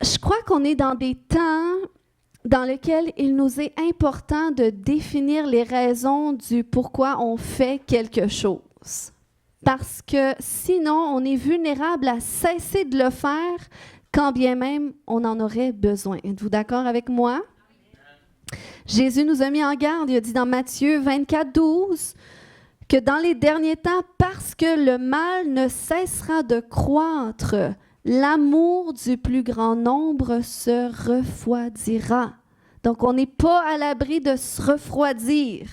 Je crois qu'on est dans des temps dans lesquels il nous est important de définir les raisons du pourquoi on fait quelque chose. Parce que sinon, on est vulnérable à cesser de le faire quand bien même on en aurait besoin. Êtes-vous d'accord avec moi? Jésus nous a mis en garde. Il a dit dans Matthieu 24, 12 que dans les derniers temps, parce que le mal ne cessera de croître, l'amour du plus grand nombre se refroidira. Donc, on n'est pas à l'abri de se refroidir.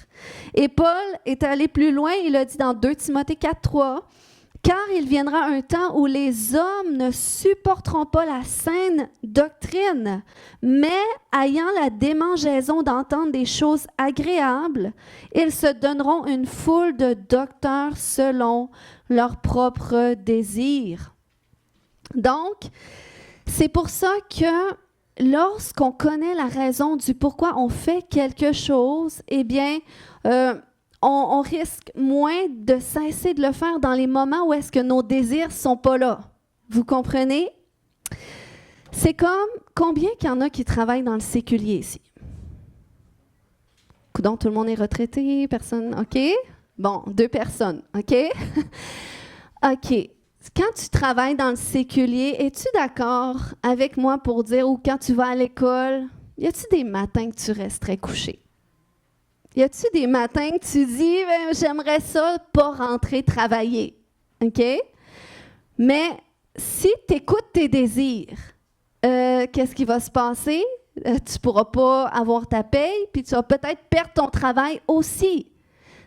Et Paul est allé plus loin, il a dit dans 2 Timothée 4, 3, « Car il viendra un temps où les hommes ne supporteront pas la saine doctrine, mais ayant la démangeaison d'entendre des choses agréables, ils se donneront une foule de docteurs selon leurs propres désirs. » Donc, c'est pour ça que lorsqu'on connaît la raison du pourquoi on fait quelque chose, eh bien, on risque moins de cesser de le faire dans les moments où est-ce que nos désirs ne sont pas là. Vous comprenez? C'est comme combien qu'il y en a qui travaillent dans le séculier ici? Coudonc, tout le monde est retraité, personne, OK? Bon, 2 personnes, OK? OK. Quand tu travailles dans le séculier, es-tu d'accord avec moi pour dire, ou quand tu vas à l'école, y a-tu des matins que tu resterais couché? Y a-tu des matins que tu dis, ben, j'aimerais ça pas rentrer travailler? OK? Mais si tu écoutes tes désirs, qu'est-ce qui va se passer? Tu ne pourras pas avoir ta paye, puis tu vas peut-être perdre ton travail aussi.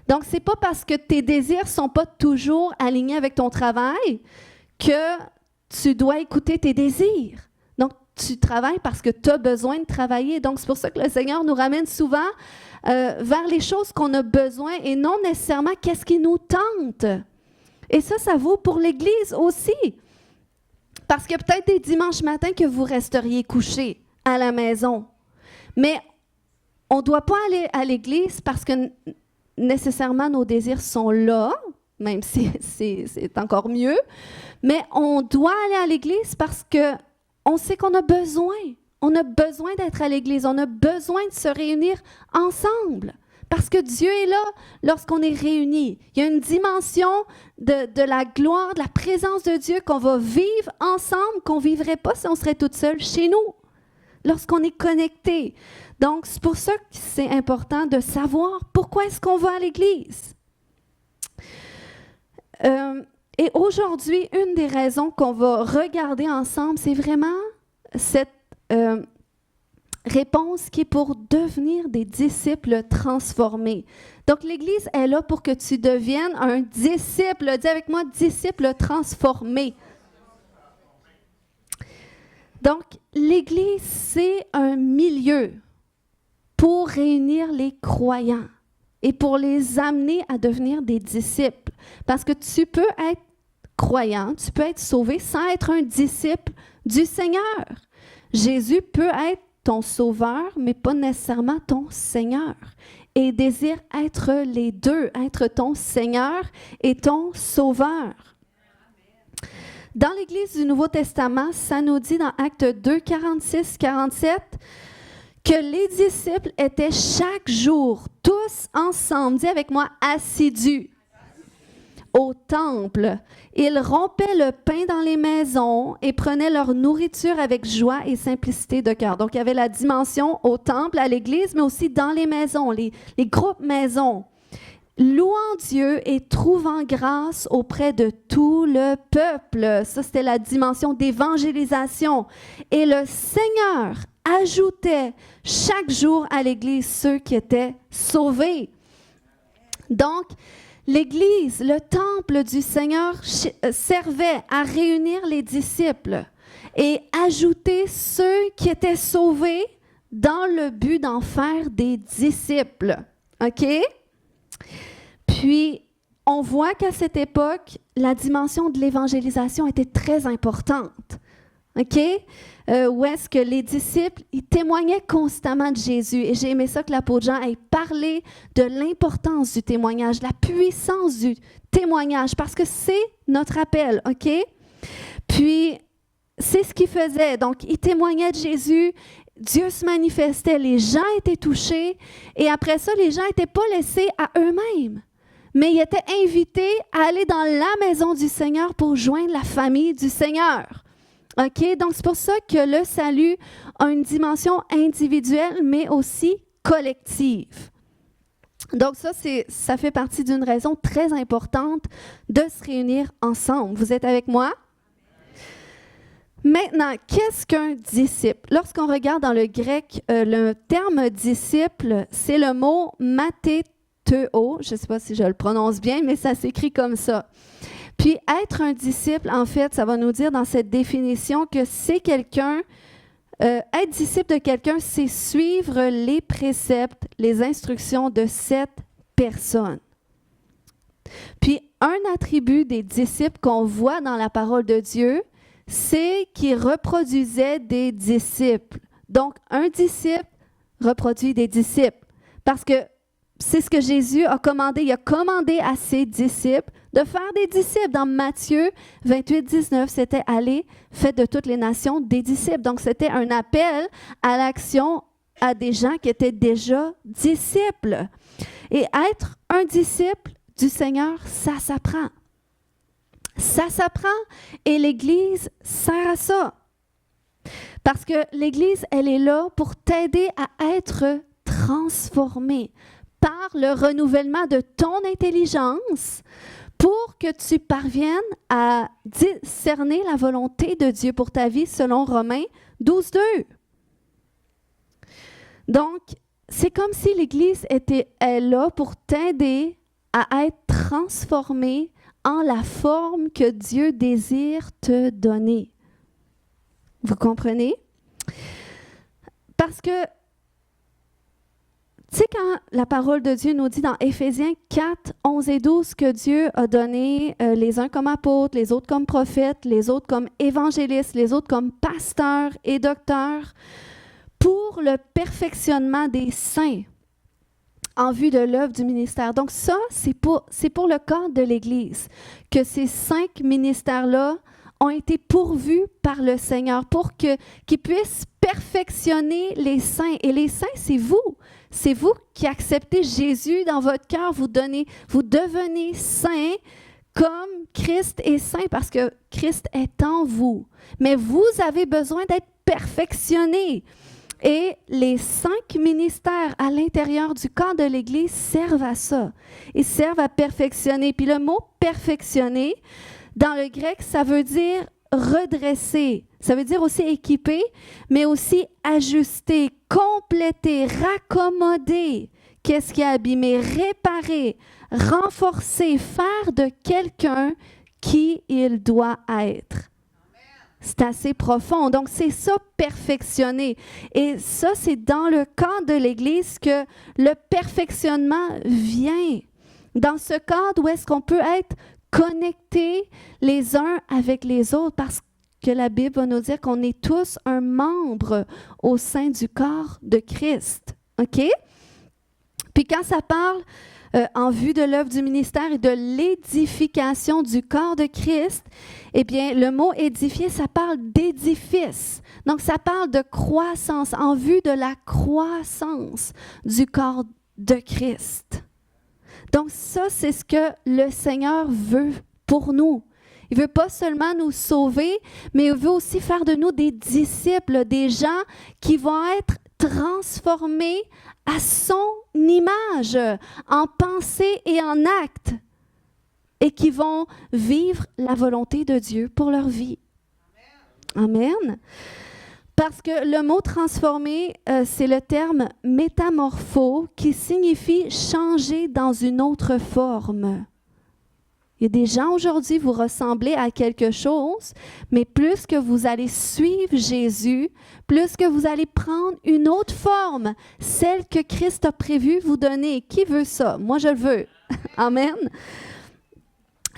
Donc, ce n'est pas parce que tes désirs ne sont pas toujours alignés avec ton travail que tu dois écouter tes désirs. Donc, tu travailles parce que tu as besoin de travailler. Donc, c'est pour ça que le Seigneur nous ramène souvent vers les choses qu'on a besoin et non nécessairement qu'est-ce qui nous tente. Et ça vaut pour l'Église aussi. Parce qu'il y a peut-être des dimanches matins que vous resteriez couchés à la maison. Mais on ne doit pas aller à l'Église parce que nécessairement nos désirs sont là, même si c'est encore mieux, mais on doit aller à l'Église parce qu'on sait qu'on a besoin. On a besoin d'être à l'Église, on a besoin de se réunir ensemble parce que Dieu est là lorsqu'on est réunis. Il y a une dimension de la gloire, de la présence de Dieu qu'on va vivre ensemble, qu'on ne vivrait pas si on serait toute seule chez nous, lorsqu'on est connecté. Donc, c'est pour ça que c'est important de savoir pourquoi est-ce qu'on va à l'Église. Et aujourd'hui, une des raisons qu'on va regarder ensemble, c'est vraiment cette réponse qui est pour devenir des disciples transformés. Donc, l'Église est là pour que tu deviennes un disciple. Dis avec moi, disciple transformé. Donc, l'Église, c'est un milieu pour réunir les croyants et pour les amener à devenir des disciples. Parce que tu peux être croyant, tu peux être sauvé sans être un disciple du Seigneur. Jésus peut être ton sauveur, mais pas nécessairement ton Seigneur. Et il désire être les deux, être ton Seigneur et ton sauveur. Dans l'Église du Nouveau Testament, ça nous dit dans Actes 2, 46, 47, que les disciples étaient chaque jour, tous ensemble, dis avec moi, assidus au temple. Ils rompaient le pain dans les maisons et prenaient leur nourriture avec joie et simplicité de cœur. Donc, il y avait la dimension au temple, à l'église, mais aussi dans les maisons, les groupes maisons. Louant Dieu et trouvant grâce auprès de tout le peuple. Ça, c'était la dimension d'évangélisation. Et le Seigneur ajoutait chaque jour à l'Église ceux qui étaient sauvés. Donc, l'Église, le temple du Seigneur servait à réunir les disciples et ajouter ceux qui étaient sauvés dans le but d'en faire des disciples. OK? Puis, on voit qu'à cette époque, la dimension de l'évangélisation était très importante. OK? Où est-ce que les disciples, ils témoignaient constamment de Jésus. Et j'ai aimé ça que l'apôtre Jean ait parlé de l'importance du témoignage, la puissance du témoignage, parce que c'est notre appel, OK? Puis, c'est c'est ce qu'il faisait. Donc, il témoignait de Jésus, Dieu se manifestait, les gens étaient touchés, et après ça, les gens n'étaient pas laissés à eux-mêmes, mais ils étaient invités à aller dans la maison du Seigneur pour joindre la famille du Seigneur. OK? Donc, c'est pour ça que le salut a une dimension individuelle, mais aussi collective. Donc, ça fait partie d'une raison très importante de se réunir ensemble. Vous êtes avec moi? Maintenant, qu'est-ce qu'un disciple? Lorsqu'on regarde dans le grec, le terme disciple, c'est le mot mathéteo. Je ne sais pas si je le prononce bien, mais ça s'écrit comme ça. Puis, être un disciple, en fait, ça va nous dire dans cette définition que c'est quelqu'un, être disciple de quelqu'un, c'est suivre les préceptes, les instructions de cette personne. Puis, un attribut des disciples qu'on voit dans la parole de Dieu, c'est qu'ils reproduisaient des disciples. Donc, un disciple reproduit des disciples. Parce que c'est ce que Jésus a commandé. Il a commandé à ses disciples de faire des disciples. Dans Matthieu 28, 19, c'était « Allez, faites de toutes les nations des disciples ». Donc, c'était un appel à l'action à des gens qui étaient déjà disciples. Et être un disciple du Seigneur, ça s'apprend. Ça s'apprend et l'Église sert à ça. Parce que l'Église, elle est là pour t'aider à être transformé par le renouvellement de ton intelligence pour que tu parviennes à discerner la volonté de Dieu pour ta vie selon Romains 12, 2. Donc, c'est comme si l'Église est là pour t'aider à être transformé en la forme que Dieu désire te donner. Vous comprenez? Parce que, tu sais, quand la parole de Dieu nous dit dans Éphésiens 4, 11 et 12 que Dieu a donné les uns comme apôtres, les autres comme prophètes, les autres comme évangélistes, les autres comme pasteurs et docteurs, pour le perfectionnement des saints, en vue de l'œuvre du ministère. Donc ça, c'est pour le corps de l'Église que ces 5 ministères-là ont été pourvus par le Seigneur pour qu'ils puissent perfectionner les saints. Et les saints, c'est vous. C'est vous qui acceptez Jésus dans votre cœur. Vous devenez saints comme Christ est saint parce que Christ est en vous. Mais vous avez besoin d'être perfectionnés. Et les 5 ministères à l'intérieur du corps de l'Église servent à ça. Ils servent à perfectionner. Puis le mot « perfectionner », dans le grec, ça veut dire redresser. Ça veut dire aussi équiper, mais aussi ajuster, compléter, raccommoder. Qu'est-ce qui est abîmé? Réparer, renforcer, faire de quelqu'un qui il doit être. C'est assez profond. Donc, c'est ça, perfectionner. Et ça, c'est dans le cadre de l'Église que le perfectionnement vient. Dans ce cadre où est-ce qu'on peut être connectés les uns avec les autres parce que la Bible va nous dire qu'on est tous un membre au sein du corps de Christ. OK? Puis quand ça parle en vue de l'œuvre du ministère et de l'édification du corps de Christ, eh bien, le mot édifier, ça parle d'édifice. Donc, ça parle de croissance, en vue de la croissance du corps de Christ. Donc, ça, c'est ce que le Seigneur veut pour nous. Il ne veut pas seulement nous sauver, mais il veut aussi faire de nous des disciples, des gens qui vont être transformés à son image, en pensée et en acte, et qui vont vivre la volonté de Dieu pour leur vie. Amen. Parce que le mot « transformer », c'est le terme « métamorpho » qui signifie « changer dans une autre forme ». Il y a des gens aujourd'hui, vous ressemblez à quelque chose, mais plus que vous allez suivre Jésus, plus que vous allez prendre une autre forme, celle que Christ a prévu vous donner. Qui veut ça? Moi, je le veux. Amen.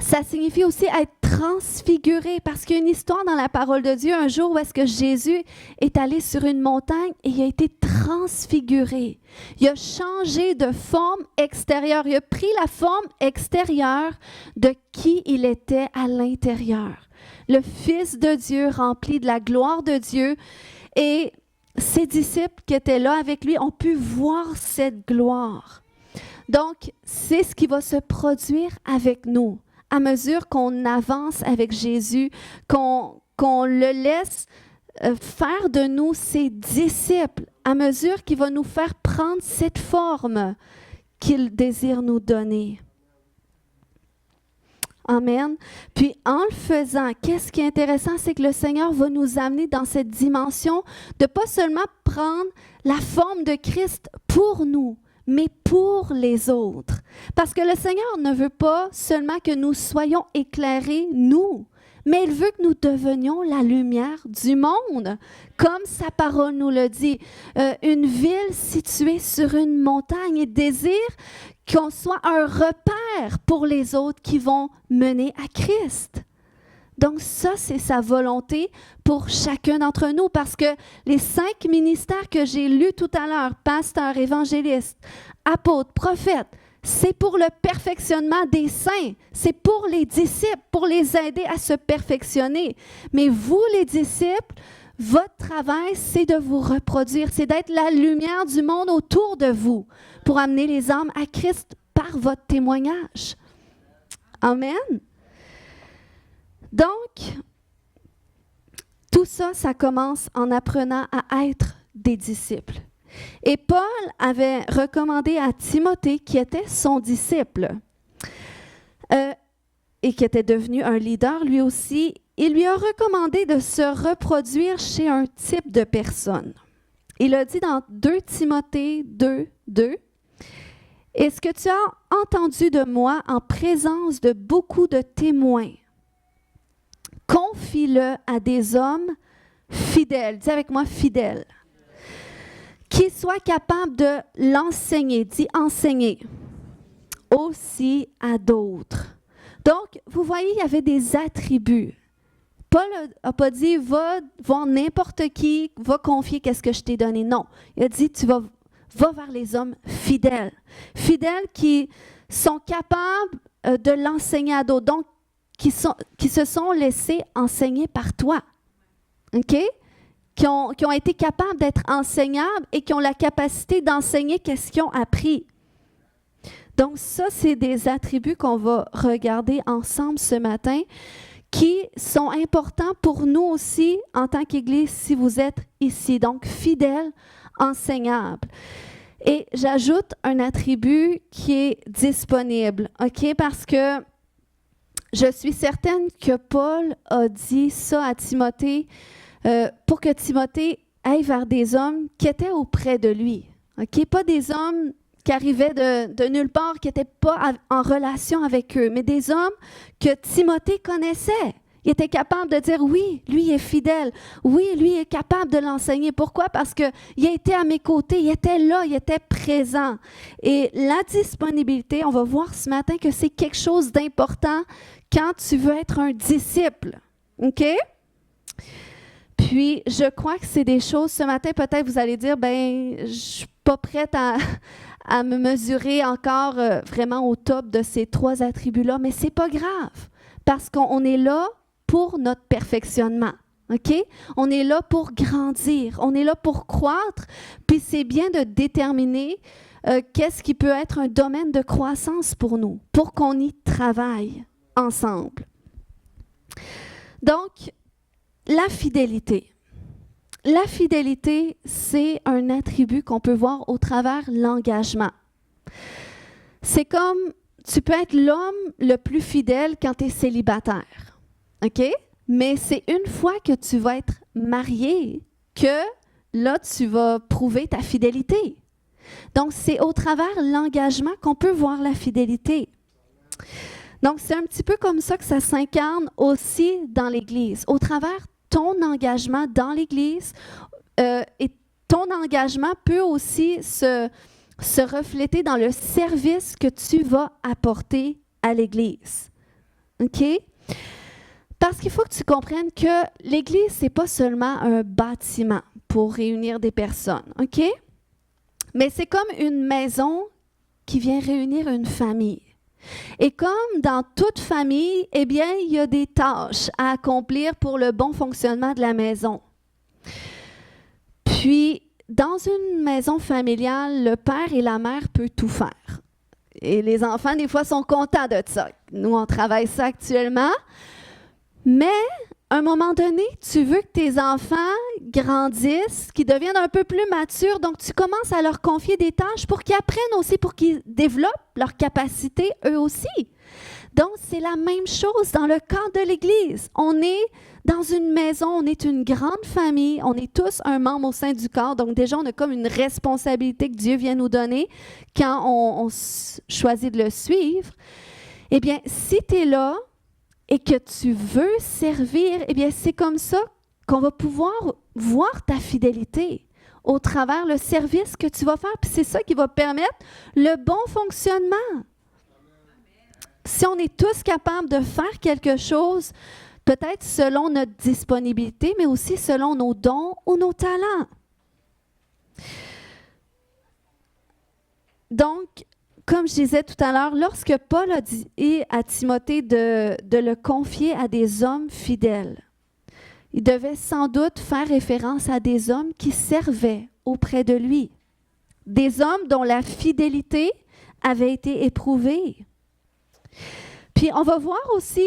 Ça signifie aussi être transfiguré, parce qu'il y a une histoire dans la parole de Dieu, un jour où est-ce que Jésus est allé sur une montagne et il a été transfiguré. Il a changé de forme extérieure. Il a pris la forme extérieure de qui il était à l'intérieur. le Fils de Dieu rempli de la gloire de Dieu. Et ses disciples qui étaient là avec lui ont pu voir cette gloire. Donc, c'est ce qui va se produire avec nous. À mesure qu'on avance avec Jésus, qu'on le laisse faire de nous ses disciples, à mesure qu'il va nous faire prendre cette forme qu'il désire nous donner. Amen. Puis en le faisant, qu'est-ce qui est intéressant, c'est que le Seigneur va nous amener dans cette dimension de pas seulement prendre la forme de Christ pour nous, mais pour les autres. Parce que le Seigneur ne veut pas seulement que nous soyons éclairés, nous, mais il veut que nous devenions la lumière du monde, comme sa parole nous le dit. Une ville située sur une montagne et désire qu'on soit un repère pour les autres qui vont mener à Christ. Donc ça, c'est sa volonté pour chacun d'entre nous, parce que les 5 ministères que j'ai lus tout à l'heure, pasteur, évangéliste, apôtre, prophète, c'est pour le perfectionnement des saints, c'est pour les disciples, pour les aider à se perfectionner. Mais vous, les disciples, votre travail, c'est de vous reproduire, c'est d'être la lumière du monde autour de vous pour amener les âmes à Christ par votre témoignage. Amen. Donc, tout ça, ça commence en apprenant à être des disciples. Et Paul avait recommandé à Timothée, qui était son disciple, et qui était devenu un leader lui aussi, il lui a recommandé de se reproduire chez un type de personne. Il a dit dans 2 Timothée 2, 2, « Et ce que tu as entendu de moi en présence de beaucoup de témoins, confie-le à des hommes fidèles. » Dis avec moi, fidèles. Qui soient capables de l'enseigner, dis enseigner, aussi à d'autres. Donc, vous voyez, il y avait des attributs. Paul n'a pas dit, va voir n'importe qui, va confier qu'est-ce que je t'ai donné. Non, il a dit, va vers les hommes fidèles. Fidèles qui sont capables de l'enseigner à d'autres. Donc, qui se sont laissés enseigner par toi. OK? Qui ont été capables d'être enseignables et qui ont la capacité d'enseigner qu'est-ce qu'ils ont appris. Donc ça, c'est des attributs qu'on va regarder ensemble ce matin qui sont importants pour nous aussi en tant qu'Église si vous êtes ici. Donc fidèles, enseignables. Et j'ajoute un attribut qui est disponible, OK? Parce que je suis certaine que Paul a dit ça à Timothée pour que Timothée aille vers des hommes qui étaient auprès de lui. OK? Pas des hommes qui arrivaient de nulle part, qui n'étaient pas en relation avec eux, mais des hommes que Timothée connaissait. Il était capable de dire, oui, lui est fidèle. Oui, lui est capable de l'enseigner. Pourquoi? Parce qu'il était à mes côtés, il était là, il était présent. Et la disponibilité, on va voir ce matin que c'est quelque chose d'important quand tu veux être un disciple. OK? Puis, je crois que c'est des choses, ce matin, peut-être vous allez dire, ben, je ne suis pas prête à me mesurer encore vraiment au top de ces 3 attributs-là, mais ce n'est pas grave, parce qu'on est là pour notre perfectionnement, OK? On est là pour grandir, on est là pour croître, puis c'est bien de déterminer qu'est-ce qui peut être un domaine de croissance pour nous, pour qu'on y travaille ensemble. Donc, la fidélité. La fidélité, c'est un attribut qu'on peut voir au travers l'engagement. C'est comme, tu peux être l'homme le plus fidèle quand tu es célibataire, OK? Mais c'est une fois que tu vas être marié que là, tu vas prouver ta fidélité. Donc, c'est au travers l'engagement qu'on peut voir la fidélité. Donc, c'est un petit peu comme ça que ça s'incarne aussi dans l'Église. Au travers ton engagement dans l'Église, et ton engagement peut aussi se refléter dans le service que tu vas apporter à l'Église. OK? Parce qu'il faut que tu comprennes que l'Église, ce n'est pas seulement un bâtiment pour réunir des personnes. OK? Mais c'est comme une maison qui vient réunir une famille. Et comme dans toute famille, eh bien, il y a des tâches à accomplir pour le bon fonctionnement de la maison. Puis, dans une maison familiale, le père et la mère peuvent tout faire. Et les enfants, des fois, sont contents de ça. Nous, on travaille ça actuellement. Mais, à un moment donné, tu veux que tes enfants grandissent, qu'ils deviennent un peu plus matures. Donc, tu commences à leur confier des tâches pour qu'ils apprennent aussi, pour qu'ils développent leurs capacités eux aussi. Donc, c'est la même chose dans le cadre de l'Église. On est dans une maison, on est une grande famille, on est tous un membre au sein du corps. Donc, déjà, on a comme une responsabilité que Dieu vient nous donner quand on choisit de le suivre. Eh bien, si tu es là et que tu veux servir, eh bien, c'est comme ça qu'on va pouvoir voir ta fidélité au travers le service que tu vas faire. Puis c'est ça qui va permettre le bon fonctionnement. Si on est tous capables de faire quelque chose, peut-être selon notre disponibilité, mais aussi selon nos dons ou nos talents. Donc, comme je disais tout à l'heure, lorsque Paul a dit à Timothée de le confier à des hommes fidèles, il devait sans doute faire référence à des hommes qui servaient auprès de lui, des hommes dont la fidélité avait été éprouvée. Puis on va voir aussi,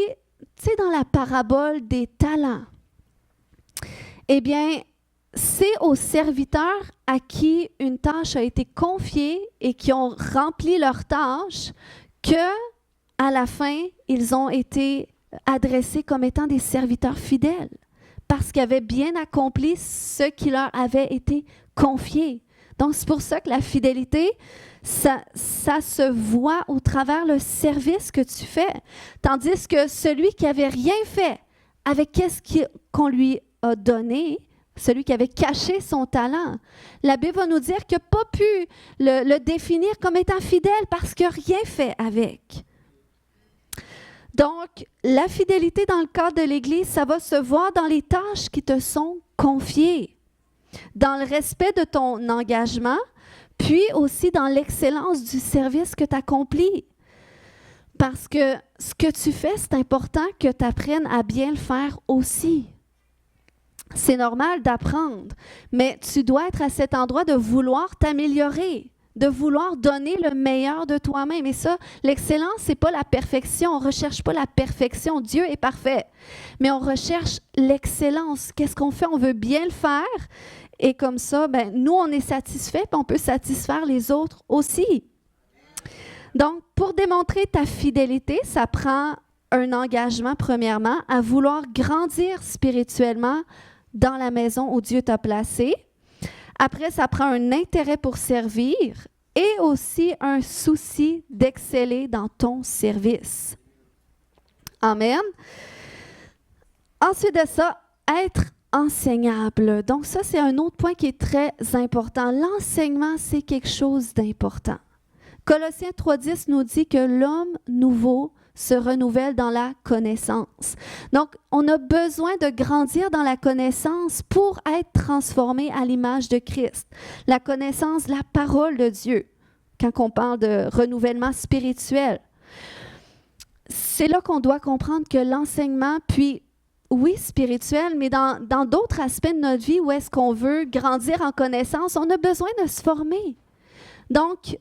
tu sais, dans la parabole des talents, eh bien, c'est aux serviteurs à qui une tâche a été confiée et qui ont rempli leur tâche que, à la fin, ils ont été adressés comme étant des serviteurs fidèles parce qu'ils avaient bien accompli ce qui leur avait été confié. Donc, c'est pour ça que la fidélité, ça se voit au travers le service que tu fais. Tandis que celui qui n'avait rien fait avec qu'est-ce qu'on lui a donné, celui qui avait caché son talent, la Bible va nous dire qu'il n'a pas pu le définir comme étant fidèle parce qu'il n'a rien fait avec. Donc, la fidélité dans le cadre de l'Église, ça va se voir dans les tâches qui te sont confiées, dans le respect de ton engagement, puis aussi dans l'excellence du service que tu accomplis. Parce que ce que tu fais, c'est important que tu apprennes à bien le faire aussi. C'est normal d'apprendre, mais tu dois être à cet endroit de vouloir t'améliorer, de vouloir donner le meilleur de toi-même. Et ça, l'excellence, ce n'est pas la perfection. On ne recherche pas la perfection. Dieu est parfait. Mais on recherche l'excellence. Qu'est-ce qu'on fait? On veut bien le faire. Et comme ça, ben, nous, on est satisfait, puis on peut satisfaire les autres aussi. Donc, pour démontrer ta fidélité, ça prend un engagement, premièrement, à vouloir grandir spirituellement dans la maison où Dieu t'a placé. Après, ça prend un intérêt pour servir et aussi un souci d'exceller dans ton service. Amen. Ensuite de ça, être enseignable. Donc ça, c'est un autre point qui est très important. L'enseignement, c'est quelque chose d'important. Colossiens 3,10 nous dit que l'homme nouveau se renouvelle dans la connaissance. Donc, on a besoin de grandir dans la connaissance pour être transformé à l'image de Christ. La connaissance, la parole de Dieu, quand on parle de renouvellement spirituel. C'est là qu'on doit comprendre que l'enseignement, puis oui, spirituel, mais dans d'autres aspects de notre vie où est-ce qu'on veut grandir en connaissance, on a besoin de se former. Donc,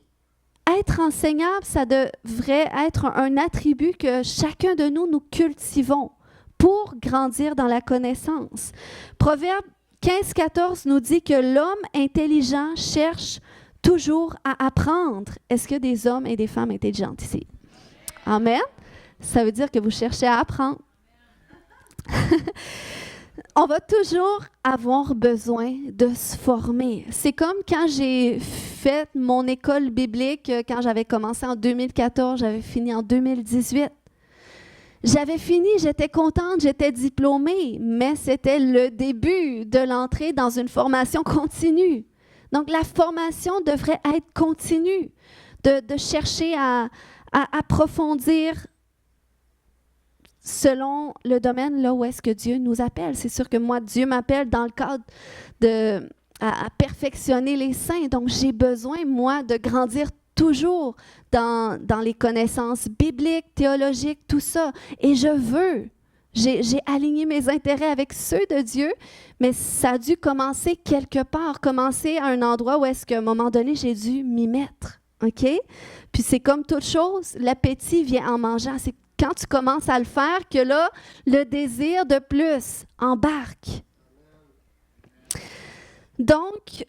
être enseignable, ça devrait être un attribut que chacun de nous cultivons pour grandir dans la connaissance. Proverbe 15-14 nous dit que l'homme intelligent cherche toujours à apprendre. Est-ce qu'il y a des hommes et des femmes intelligentes ici? Amen. Ça veut dire que vous cherchez à apprendre. On va toujours avoir besoin de se former. C'est comme quand j'ai fait mon école biblique, quand j'avais commencé en 2014, j'avais fini en 2018. J'avais fini, j'étais contente, j'étais diplômée, mais c'était le début de l'entrée dans une formation continue. Donc, la formation devrait être continue, de chercher à approfondir selon le domaine là où est-ce que Dieu nous appelle. C'est sûr que moi, Dieu m'appelle dans le cadre à perfectionner les saints. Donc, j'ai besoin, moi, de grandir toujours dans les connaissances bibliques, théologiques, tout ça. Et je veux. J'ai aligné mes intérêts avec ceux de Dieu, mais ça a dû commencer quelque part, commencer à un endroit où est-ce qu'à un moment donné, j'ai dû m'y mettre. OK? Puis c'est comme toute chose, l'appétit vient en mangeant. C'est quand tu commences à le faire que là, le désir de plus embarque. Donc,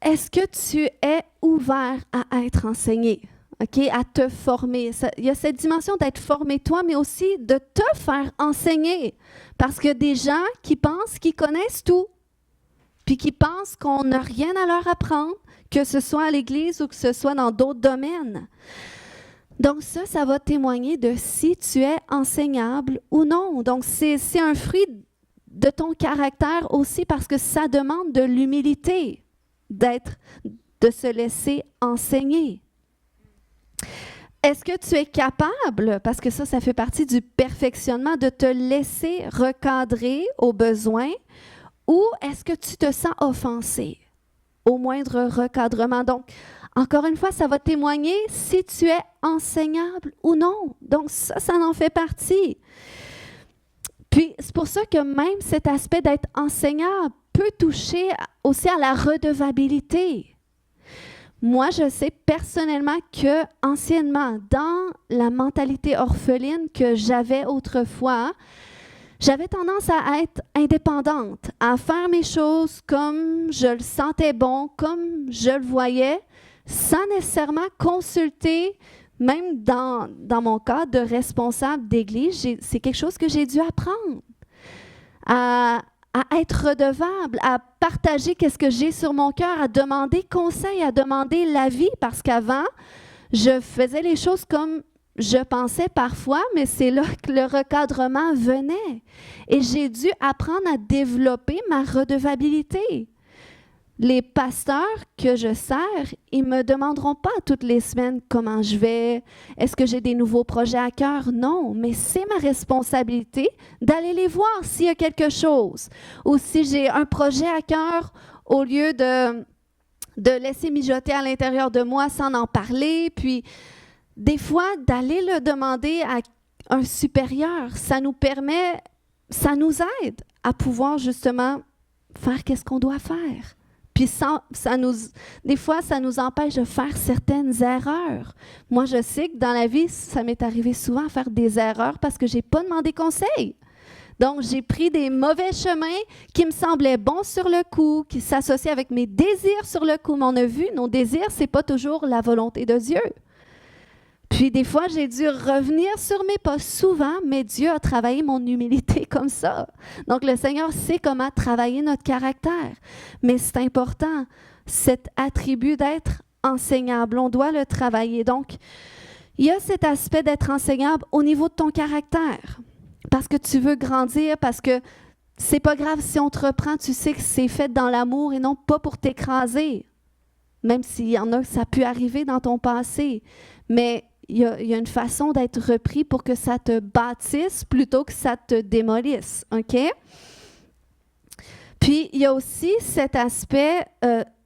est-ce que tu es ouvert à être enseigné? OK, à te former. Il y a cette dimension d'être formé toi, mais aussi de te faire enseigner. Parce qu'il y a des gens qui pensent qu'ils connaissent tout, puis qui pensent qu'on n'a rien à leur apprendre, que ce soit à l'Église ou que ce soit dans d'autres domaines. Donc ça va témoigner de si tu es enseignable ou non. Donc c'est un fruit de ton caractère aussi parce que ça demande de l'humilité, de se laisser enseigner. Est-ce que tu es capable, parce que ça fait partie du perfectionnement, de te laisser recadrer aux besoins ou est-ce que tu te sens offensé au moindre recadrement? Donc, encore une fois, ça va témoigner si tu es enseignable ou non. Donc, ça en fait partie. Puis, c'est pour ça que même cet aspect d'être enseignable peut toucher aussi à la redevabilité. Moi, je sais personnellement que anciennement, dans la mentalité orpheline que j'avais autrefois, j'avais tendance à être indépendante, à faire mes choses comme je le sentais bon, comme je le voyais, sans nécessairement consulter, même dans mon cas de responsable d'église, c'est quelque chose que j'ai dû apprendre, à être redevable, à partager qu'est-ce que j'ai sur mon cœur, à demander conseil, à demander l'avis, parce qu'avant, je faisais les choses comme je pensais parfois, mais c'est là que le recadrement venait. Et j'ai dû apprendre à développer ma redevabilité. Les pasteurs que je sers, ils ne me demanderont pas toutes les semaines comment je vais, est-ce que j'ai des nouveaux projets à cœur? Non, mais c'est ma responsabilité d'aller les voir s'il y a quelque chose. Ou si j'ai un projet à cœur, au lieu de laisser mijoter à l'intérieur de moi sans en parler, puis des fois d'aller le demander à un supérieur, ça nous permet, ça nous aide à pouvoir justement faire qu'est-ce qu'on doit faire. Puis des fois, ça nous empêche de faire certaines erreurs. Moi, je sais que dans la vie, ça m'est arrivé souvent à faire des erreurs parce que je n'ai pas demandé conseil. Donc, j'ai pris des mauvais chemins qui me semblaient bons sur le coup, qui s'associaient avec mes désirs sur le coup. Mais on a vu, nos désirs, ce n'est pas toujours la volonté de Dieu. Puis des fois, j'ai dû revenir sur mes pas souvent, mais Dieu a travaillé mon humilité comme ça. Donc le Seigneur sait comment travailler notre caractère. Mais c'est important, cet attribut d'être enseignable, on doit le travailler. Donc, il y a cet aspect d'être enseignable au niveau de ton caractère. Parce que tu veux grandir, parce que c'est pas grave si on te reprend, tu sais que c'est fait dans l'amour et non pas pour t'écraser. Même s'il y en a, ça a pu arriver dans ton passé. Mais il y a une façon d'être repris pour que ça te bâtisse plutôt que ça te démolisse, OK? Puis, il y a aussi cet aspect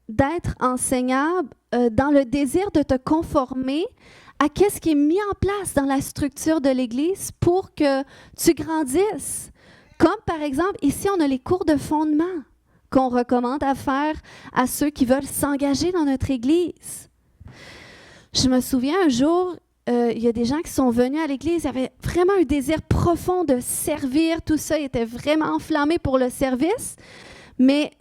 d'être enseignable dans le désir de te conformer à ce qui est mis en place dans la structure de l'Église pour que tu grandisses. Comme, par exemple, ici, on a les cours de fondement qu'on recommande à faire à ceux qui veulent s'engager dans notre Église. Je me souviens un jour, il y a des gens qui sont venus à l'Église, ils avaient vraiment un désir profond de servir, tout ça, ils étaient vraiment enflammés pour le service, mais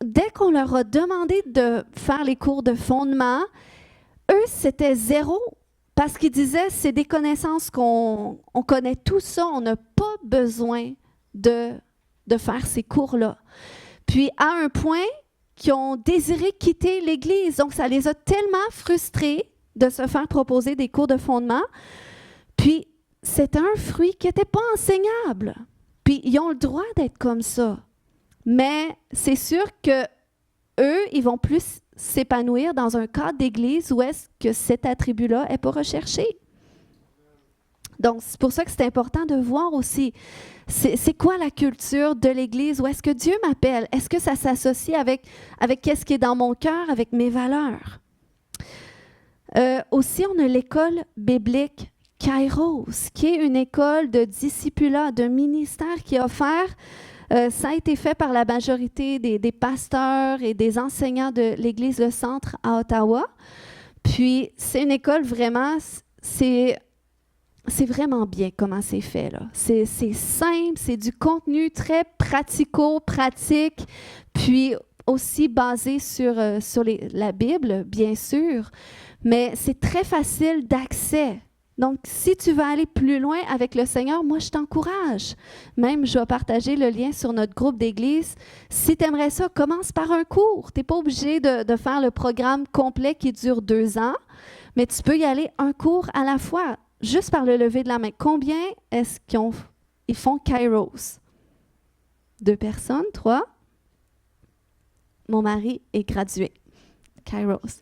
dès qu'on leur a demandé de faire les cours de fondement, eux, c'était zéro, parce qu'ils disaient, c'est des connaissances on connaît tout ça, on n'a pas besoin de faire ces cours-là. Puis, à un point qu'ils ont désiré quitter l'Église, donc ça les a tellement frustrés de se faire proposer des cours de fondement. Puis, c'était un fruit qui n'était pas enseignable. Puis, ils ont le droit d'être comme ça. Mais c'est sûr que eux, ils vont plus s'épanouir dans un cadre d'église où est-ce que cet attribut-là n'est pas recherché. Donc, c'est pour ça que c'est important de voir aussi, c'est quoi la culture de l'Église? Où est-ce que Dieu m'appelle? Est-ce que ça s'associe avec qu'est-ce qui est dans mon cœur, avec mes valeurs? Aussi, on a l'école biblique Kairos, qui est une école de discipulat, de ministère qui est offert. Ça a été fait par la majorité des pasteurs et des enseignants de l'Église Le Centre à Ottawa. Puis, c'est une école vraiment, c'est vraiment bien comment c'est fait, là. C'est simple, c'est du contenu très pratico-pratique, puis aussi basé sur la Bible, bien sûr, mais c'est très facile d'accès. Donc, si tu veux aller plus loin avec le Seigneur, moi, je t'encourage. Même, je vais partager le lien sur notre groupe d'église. Si tu aimerais ça, commence par un cours. Tu n'es pas obligé de faire le programme complet qui dure 2 ans, mais tu peux y aller un cours à la fois, juste par le lever de la main. Combien est-ce qu'ils font Kairos? 2 personnes? 3? Mon mari est gradué. Kairos.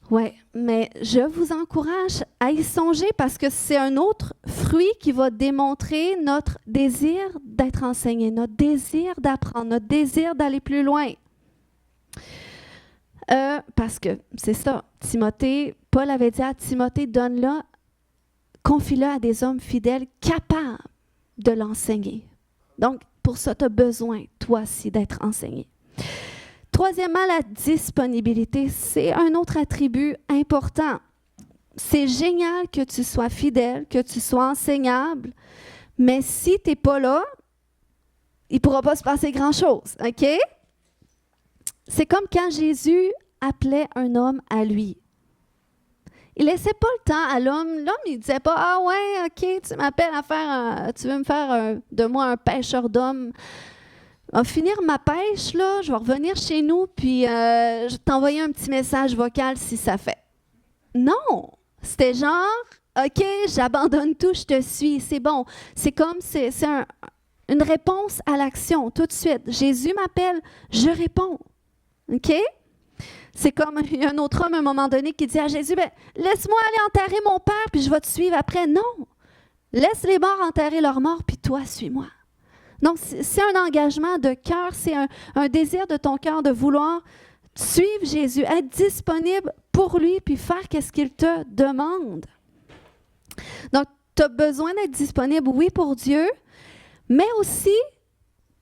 Oui, mais je vous encourage à y songer parce que c'est un autre fruit qui va démontrer notre désir d'être enseigné, notre désir d'apprendre, notre désir d'aller plus loin. Parce que c'est ça, Paul avait dit à Timothée, donne-le, confie-le à des hommes fidèles capables de l'enseigner. Donc, pour ça, tu as besoin, toi aussi, d'être enseigné. Troisièmement, la disponibilité, c'est un autre attribut important. C'est génial que tu sois fidèle, que tu sois enseignable, mais si tu n'es pas là, il ne pourra pas se passer grand-chose, OK? C'est comme quand Jésus appelait un homme à lui. Il ne laissait pas le temps à l'homme. L'homme, il ne disait pas « Ah ouais, OK, tu m'appelles à faire tu veux me faire de moi un pêcheur d'hommes. À finir ma pêche, là, je vais revenir chez nous, puis je vais t'envoyer un petit message vocal si ça fait. » Non! C'était genre « OK, j'abandonne tout, je te suis, c'est bon. » C'est comme, une réponse à l'action, tout de suite. Jésus m'appelle, je réponds. OK? C'est comme, il y a un autre homme à un moment donné qui dit à Jésus, ben, laisse-moi aller enterrer mon père, puis je vais te suivre après. Non! Laisse les morts enterrer leurs morts, puis toi, suis-moi. Donc, c'est un engagement de cœur, c'est un désir de ton cœur de vouloir suivre Jésus, être disponible pour lui, puis faire ce qu'il te demande. Donc, tu as besoin d'être disponible, oui, pour Dieu, mais aussi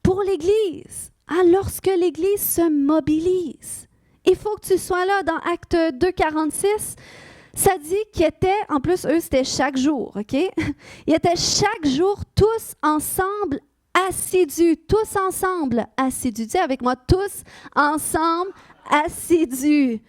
pour l'Église. Hein, lorsque l'Église se mobilise, il faut que tu sois là. Dans Acte 2,46, ça dit qu'ils étaient, en plus, eux, c'était chaque jour, OK? Ils étaient chaque jour tous ensemble assidus, tous ensemble assidus. Dis avec moi, tous ensemble assidus.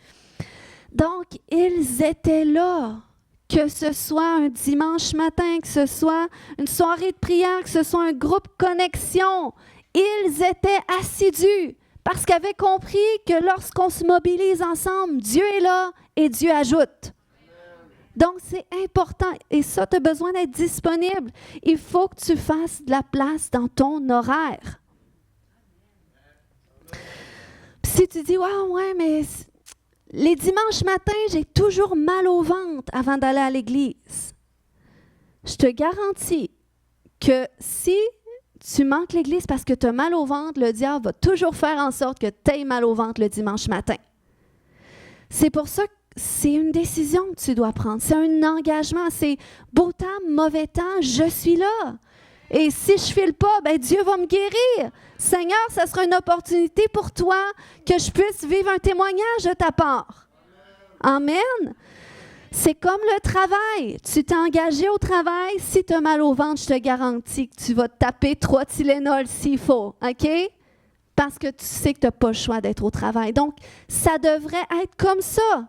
Donc, ils étaient là. Que ce soit un dimanche matin, que ce soit une soirée de prière, que ce soit un groupe connexion, ils étaient assidus parce qu'ils avaient compris que lorsqu'on se mobilise ensemble, Dieu est là et Dieu ajoute. Donc, c'est important. Et ça, tu as besoin d'être disponible. Il faut que tu fasses de la place dans ton horaire. Puis si tu dis, ouais, mais les dimanches matins, j'ai toujours mal au ventre avant d'aller à l'église. Je te garantis que si tu manques l'église parce que tu as mal au ventre, le diable va toujours faire en sorte que tu aies mal au ventre le dimanche matin. C'est pour ça que c'est une décision que tu dois prendre. C'est un engagement. C'est beau temps, mauvais temps, je suis là. Et si je ne file pas, ben Dieu va me guérir. Seigneur, ça sera une opportunité pour toi que je puisse vivre un témoignage de ta part. Amen. C'est comme le travail. Tu t'es engagé au travail. Si tu as mal au ventre, je te garantis que tu vas te taper 3 Tylenol s'il faut. OK? Parce que tu sais que tu n'as pas le choix d'être au travail. Donc, ça devrait être comme ça.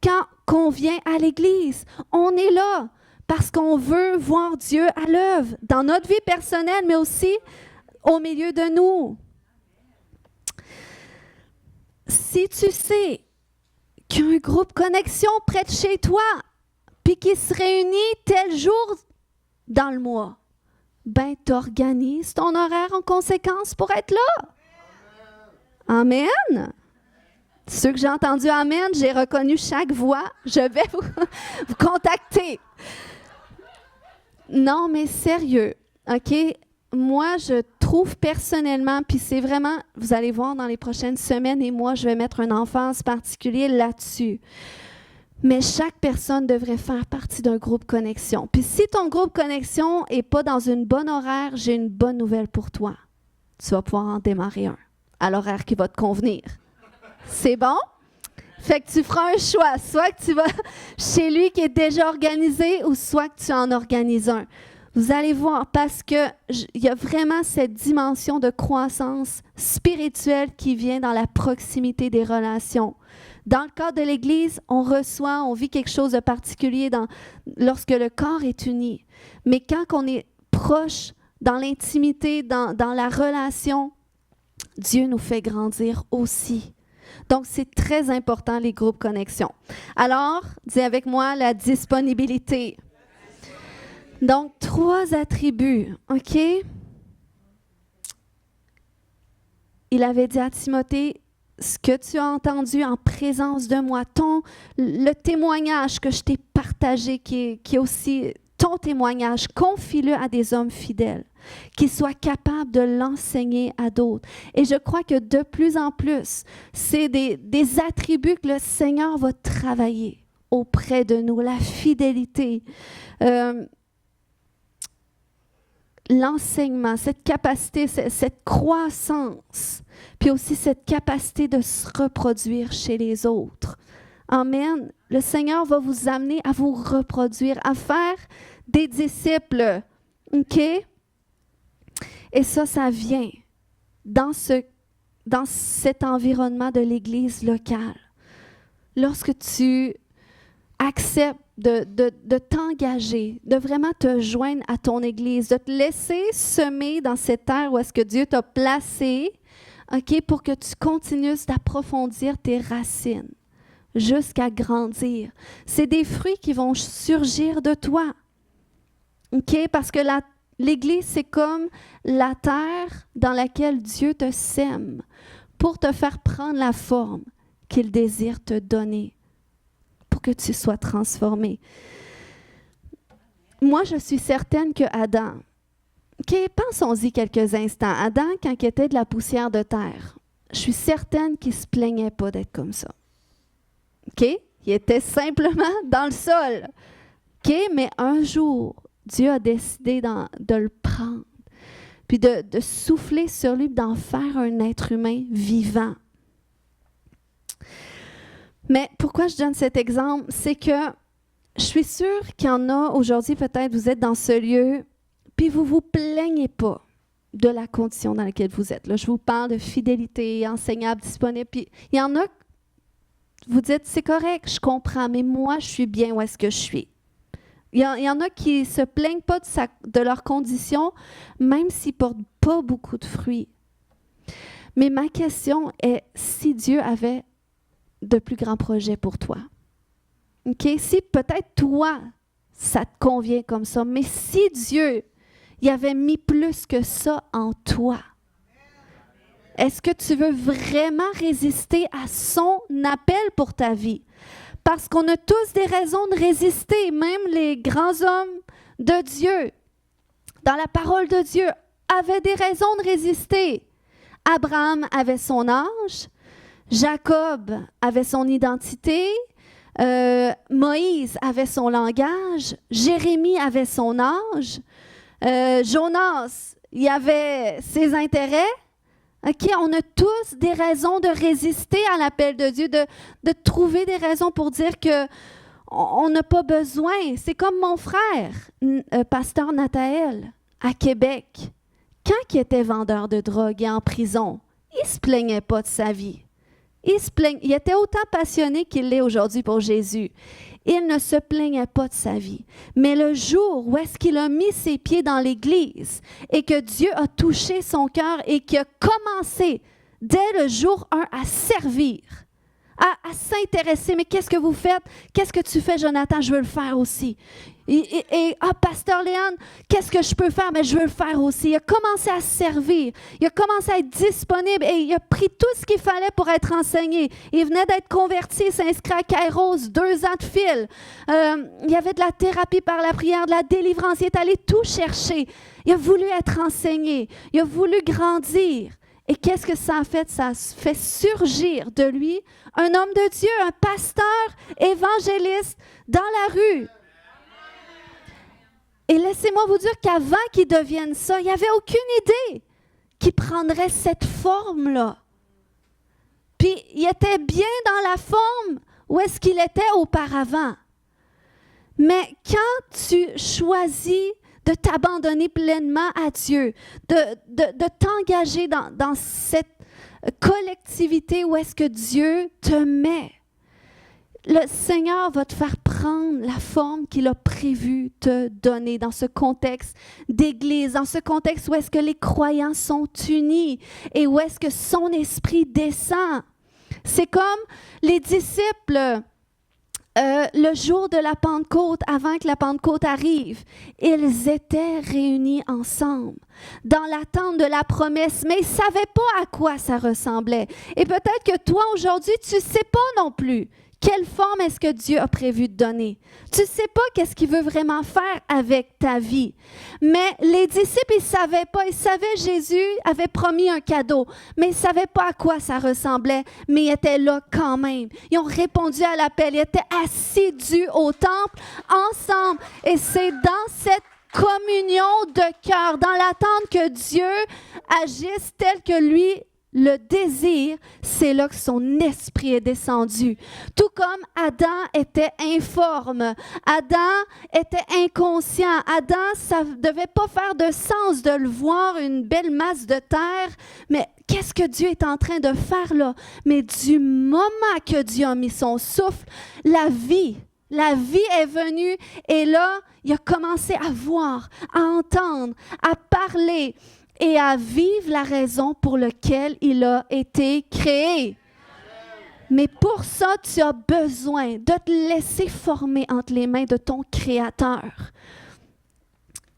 Quand on vient à l'église, on est là parce qu'on veut voir Dieu à l'œuvre dans notre vie personnelle, mais aussi au milieu de nous. Si tu sais qu'il y a un groupe connexion près de chez toi, puis qui se réunit tel jour dans le mois, ben tu organises ton horaire en conséquence pour être là. Amen. Ceux que j'ai entendu Amen, j'ai reconnu chaque voix. Je vais vous contacter. Non, mais sérieux, OK? Moi, je trouve personnellement, puis c'est vraiment, vous allez voir dans les prochaines semaines et mois, je vais mettre une emphase particulière là-dessus. Mais chaque personne devrait faire partie d'un groupe connexion. Puis si ton groupe connexion n'est pas dans une bonne horaire, j'ai une bonne nouvelle pour toi. Tu vas pouvoir en démarrer un à l'horaire qui va te convenir. C'est bon? Fait que tu feras un choix. Soit que tu vas chez lui qui est déjà organisé ou soit que tu en organises un. Vous allez voir, parce qu'il y a vraiment cette dimension de croissance spirituelle qui vient dans la proximité des relations. Dans le cadre de l'Église, on reçoit, on vit quelque chose de particulier lorsque le corps est uni. Mais quand on est proche, dans l'intimité, dans la relation, Dieu nous fait grandir aussi. Donc, c'est très important, les groupes connexion. Alors, dis avec moi la disponibilité. Donc, 3 attributs, OK? Il avait dit à Timothée, ce que tu as entendu en présence de moi, le témoignage que je t'ai partagé, qui est aussi ton témoignage, confie-le à des hommes fidèles, qui soient capables de l'enseigner à d'autres. Et je crois que de plus en plus, c'est des attributs que le Seigneur va travailler auprès de nous, la fidélité, l'enseignement, cette capacité, cette croissance, puis aussi cette capacité de se reproduire chez les autres. Amen. Le Seigneur va vous amener à vous reproduire, à faire des disciples. OK? Et ça vient dans cet environnement de l'Église locale. Lorsque tu acceptes de t'engager, de vraiment te joindre à ton Église, de te laisser semer dans cette terre où est-ce que Dieu t'a placé, OK, pour que tu continues d'approfondir tes racines jusqu'à grandir. C'est des fruits qui vont surgir de toi. OK? Parce que l'Église, c'est comme la terre dans laquelle Dieu te sème pour te faire prendre la forme qu'il désire te donner, pour que tu sois transformé. Moi, je suis certaine que Adam, OK, pensons-y quelques instants. Adam, quand il était de la poussière de terre, je suis certaine qu'il ne se plaignait pas d'être comme ça. OK? Il était simplement dans le sol. OK? Mais un jour, Dieu a décidé de le prendre, puis de souffler sur lui, d'en faire un être humain vivant. Mais pourquoi je donne cet exemple? C'est que je suis sûre qu'il y en a aujourd'hui, peut-être vous êtes dans ce lieu, puis vous ne vous plaignez pas de la condition dans laquelle vous êtes. Là, je vous parle de fidélité, enseignable, disponible. Puis il y en a, vous dites, c'est correct, je comprends, mais moi, je suis bien où est-ce que je suis. Il y en a qui ne se plaignent pas de leurs conditions, même s'ils ne portent pas beaucoup de fruits. Mais ma question est, si Dieu avait de plus grands projets pour toi, OK? Si peut-être toi, ça te convient comme ça, mais si Dieu il avait mis plus que ça en toi, est-ce que tu veux vraiment résister à son appel pour ta vie? Parce qu'on a tous des raisons de résister, même les grands hommes de Dieu, dans la parole de Dieu, avaient des raisons de résister. Abraham avait son âge, Jacob avait son identité, Moïse avait son langage, Jérémie avait son âge, Jonas, il avait ses intérêts. OK, on a tous des raisons de résister à l'appel de Dieu, de trouver des raisons pour dire qu'on n'a pas besoin. C'est comme mon frère, pasteur Nathaël, à Québec. Quand il était vendeur de drogue et en prison, il ne se plaignait pas de sa vie. Il était autant passionné qu'il l'est aujourd'hui pour Jésus. Il ne se plaignait pas de sa vie. Mais le jour où est-ce qu'il a mis ses pieds dans l'Église et que Dieu a touché son cœur et qu'il a commencé dès le jour 1 à servir, à s'intéresser, mais qu'est-ce que vous faites? Qu'est-ce que tu fais, Jonathan? Je veux le faire aussi. Pasteur Léon, qu'est-ce que je peux faire? Mais je veux le faire aussi. Il a commencé à servir. Il a commencé à être disponible et il a pris tout ce qu'il fallait pour être enseigné. Il venait d'être converti, s'inscrit à Kairos, 2 ans de fil. Il y avait de la thérapie par la prière, de la délivrance. Il est allé tout chercher. Il a voulu être enseigné. Il a voulu grandir. Et qu'est-ce que ça a fait? Ça a fait surgir de lui un homme de Dieu, un pasteur évangéliste dans la rue. Et laissez-moi vous dire qu'avant qu'il devienne ça, il n'y avait aucune idée qu'il prendrait cette forme-là. Puis il était bien dans la forme où est-ce qu'il était auparavant. Mais quand tu choisis de t'abandonner pleinement à Dieu, de t'engager dans cette collectivité où est-ce que Dieu te met, le Seigneur va te faire prendre la forme qu'il a prévu te donner dans ce contexte d'église, dans ce contexte où est-ce que les croyants sont unis et où est-ce que son esprit descend. C'est comme les disciples, le jour de la Pentecôte, avant que la Pentecôte arrive, ils étaient réunis ensemble dans l'attente de la promesse, mais ils ne savaient pas à quoi ça ressemblait. Et peut-être que toi, aujourd'hui, tu ne sais pas non plus. Quelle forme est-ce que Dieu a prévu de donner? Tu ne sais pas qu'est-ce qu'il veut vraiment faire avec ta vie. Mais les disciples, ils ne savaient pas. Ils savaient Jésus avait promis un cadeau, mais ils ne savaient pas à quoi ça ressemblait, mais ils étaient là quand même. Ils ont répondu à l'appel. Ils étaient assidus au temple ensemble. Et c'est dans cette communion de cœur, dans l'attente que Dieu agisse tel que lui le désir, c'est là que son esprit est descendu. Tout comme Adam était informe, Adam était inconscient, Adam, ça ne devait pas faire de sens de le voir, une belle masse de terre, mais qu'est-ce que Dieu est en train de faire là? Mais du moment que Dieu a mis son souffle, la vie est venue et là, il a commencé à voir, à entendre, à parler, et à vivre la raison pour laquelle il a été créé. Mais pour ça, tu as besoin de te laisser former entre les mains de ton Créateur.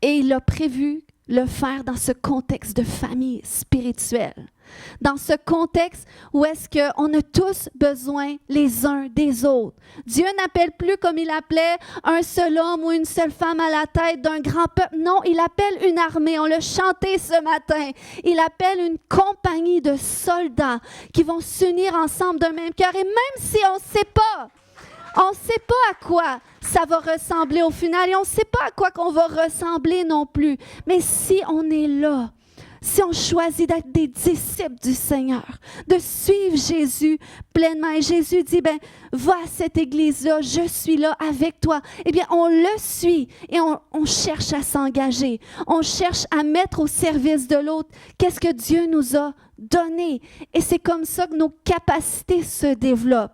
Et il a prévu le faire dans ce contexte de famille spirituelle. Dans ce contexte où est-ce qu'on a tous besoin les uns des autres. Dieu n'appelle plus comme il appelait un seul homme ou une seule femme à la tête d'un grand peuple. Non, il appelle une armée. On l'a chanté ce matin. Il appelle une compagnie de soldats qui vont s'unir ensemble d'un même cœur. Et même si on ne sait pas à quoi ça va ressembler au final et on ne sait pas à quoi qu'on va ressembler non plus. Mais si on est là, si on choisit d'être des disciples du Seigneur, de suivre Jésus pleinement, et Jésus dit, va à cette église-là, je suis là avec toi. Eh bien, on le suit et on cherche à s'engager. On cherche à mettre au service de l'autre qu'est-ce que Dieu nous a donné. Et c'est comme ça que nos capacités se développent.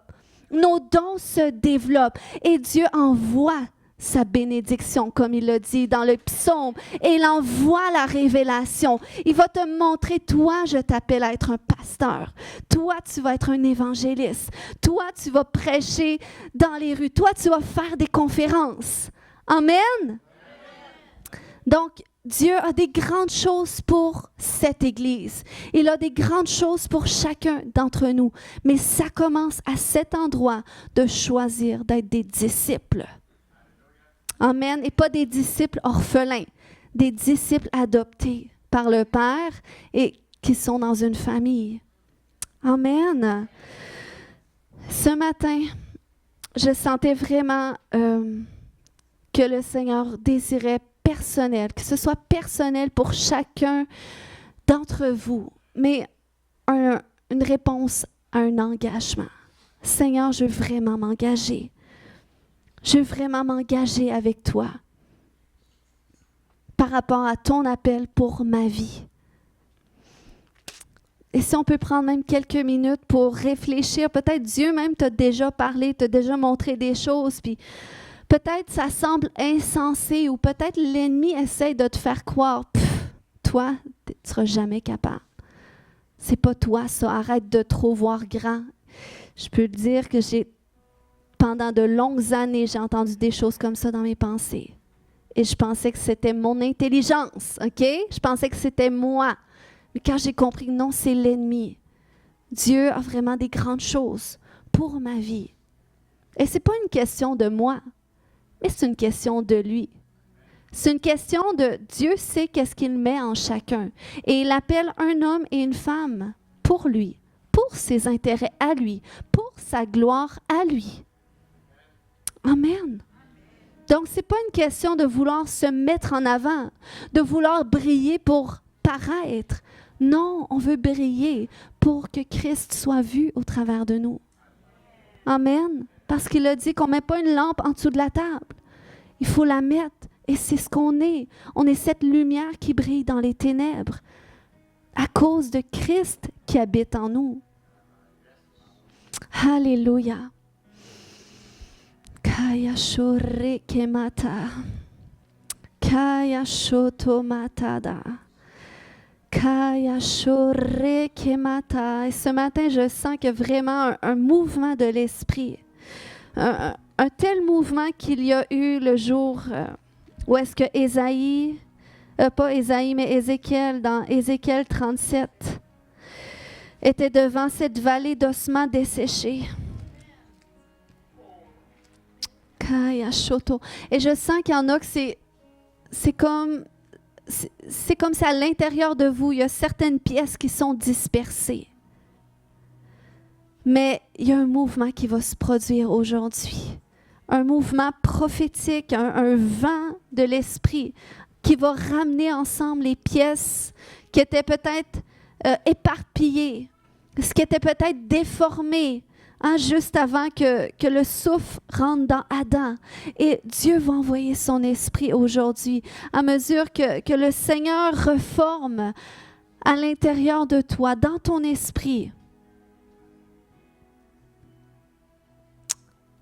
Nos dons se développent et Dieu envoie sa bénédiction, comme il l'a dit dans le psaume, et il envoie la révélation. Il va te montrer, toi, je t'appelle à être un pasteur. Toi, tu vas être un évangéliste. Toi, tu vas prêcher dans les rues. Toi, tu vas faire des conférences. Amen. Donc, Dieu a des grandes choses pour cette Église. Il a des grandes choses pour chacun d'entre nous. Mais ça commence à cet endroit de choisir d'être des disciples. Amen. Et pas des disciples orphelins, des disciples adoptés par le Père et qui sont dans une famille. Amen. Ce matin, je sentais vraiment que le Seigneur désirait personnel, que ce soit personnel pour chacun d'entre vous, mais une réponse à un engagement. Seigneur, je veux vraiment m'engager. Je veux vraiment m'engager avec toi par rapport à ton appel pour ma vie. Et si on peut prendre même quelques minutes pour réfléchir, peut-être Dieu même t'a déjà parlé, t'a déjà montré des choses, puis peut-être ça semble insensé ou peut-être l'ennemi essaie de te faire croire, toi, tu ne seras jamais capable. C'est pas toi ça, arrête de trop voir grand. Je peux te dire que pendant de longues années, j'ai entendu des choses comme ça dans mes pensées. Et je pensais que c'était mon intelligence, OK? Je pensais que c'était moi. Mais quand j'ai compris que non, c'est l'ennemi. Dieu a vraiment des grandes choses pour ma vie. Et ce n'est pas une question de moi, mais c'est une question de lui. C'est une question de Dieu sait qu'est-ce qu'il met en chacun. Et il appelle un homme et une femme pour lui, pour ses intérêts à lui, pour sa gloire à lui. Amen. Donc, ce n'est pas une question de vouloir se mettre en avant, de vouloir briller pour paraître. Non, on veut briller pour que Christ soit vu au travers de nous. Amen. Parce qu'il a dit qu'on ne met pas une lampe en dessous de la table. Il faut la mettre. Et c'est ce qu'on est. On est cette lumière qui brille dans les ténèbres à cause de Christ qui habite en nous. Alléluia. Kaya shore kemata. Kaya shoto matada. Kaya shore kemata. Et ce matin, je sens qu'il y a vraiment un mouvement de l'esprit. Un tel mouvement qu'il y a eu le jour où est-ce que Ésaïe, pas Ésaïe, mais Ézéchiel, dans Ézéchiel 37, était devant cette vallée d'ossements desséchés. Kaya shoto. Et je sens qu'il y en a que c'est comme si à l'intérieur de vous, il y a certaines pièces qui sont dispersées. Mais il y a un mouvement qui va se produire aujourd'hui. Un mouvement prophétique, un vent de l'esprit qui va ramener ensemble les pièces qui étaient peut-être éparpillées, ce qui était peut-être déformé, juste avant que le souffle rentre dans Adam. Et Dieu va envoyer son esprit aujourd'hui, à mesure que le Seigneur reforme à l'intérieur de toi, dans ton esprit,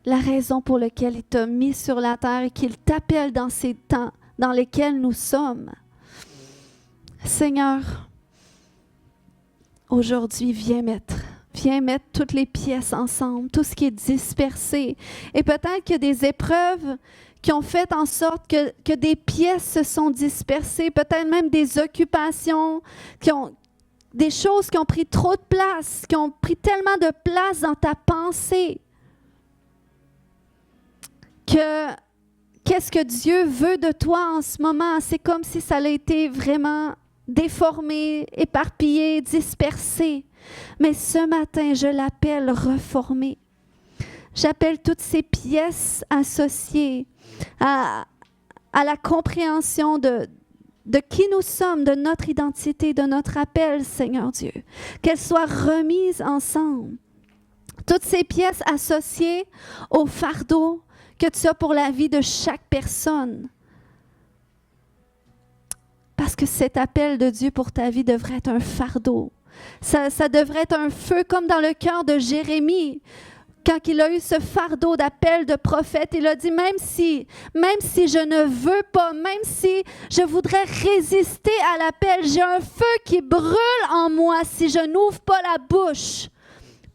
la raison pour laquelle il t'a mis sur la terre et qu'il t'appelle dans ces temps dans lesquels nous sommes. Seigneur, aujourd'hui, viens mettre toutes les pièces ensemble, tout ce qui est dispersé. Et peut-être qu'il y a des épreuves qui ont fait en sorte que des pièces se sont dispersées, peut-être même des occupations, des choses qui ont pris trop de place, qui ont pris tellement de place dans ta pensée. Qu'est-ce que Dieu veut de toi en ce moment? C'est comme si ça a été vraiment déformé, éparpillé, dispersé. Mais ce matin, je l'appelle reformé. J'appelle toutes ces pièces associées à la compréhension de qui nous sommes, de notre identité, de notre appel, Seigneur Dieu. Qu'elles soient remises ensemble. Toutes ces pièces associées au fardeau que tu as pour la vie de chaque personne. Parce que cet appel de Dieu pour ta vie devrait être un fardeau. Ça devrait être un feu comme dans le cœur de Jérémie. Quand il a eu ce fardeau d'appel de prophète, il a dit, même si je ne veux pas, même si je voudrais résister à l'appel, j'ai un feu qui brûle en moi si je n'ouvre pas la bouche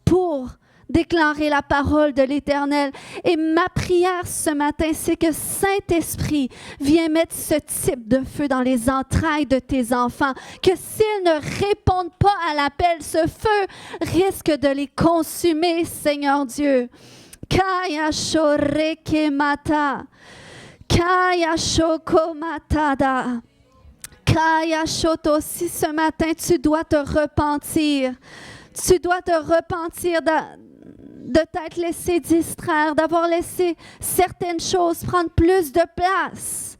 pour déclarer la parole de l'Éternel. Et ma prière ce matin, c'est que Saint-Esprit vienne mettre ce type de feu dans les entrailles de tes enfants, que s'ils ne répondent pas à l'appel, ce feu risque de les consumer, Seigneur Dieu. Kaya shoreke mata, kaya shoko matada, kaya shoto. Si ce matin tu dois te repentir, de t'être laissé distraire, d'avoir laissé certaines choses prendre plus de place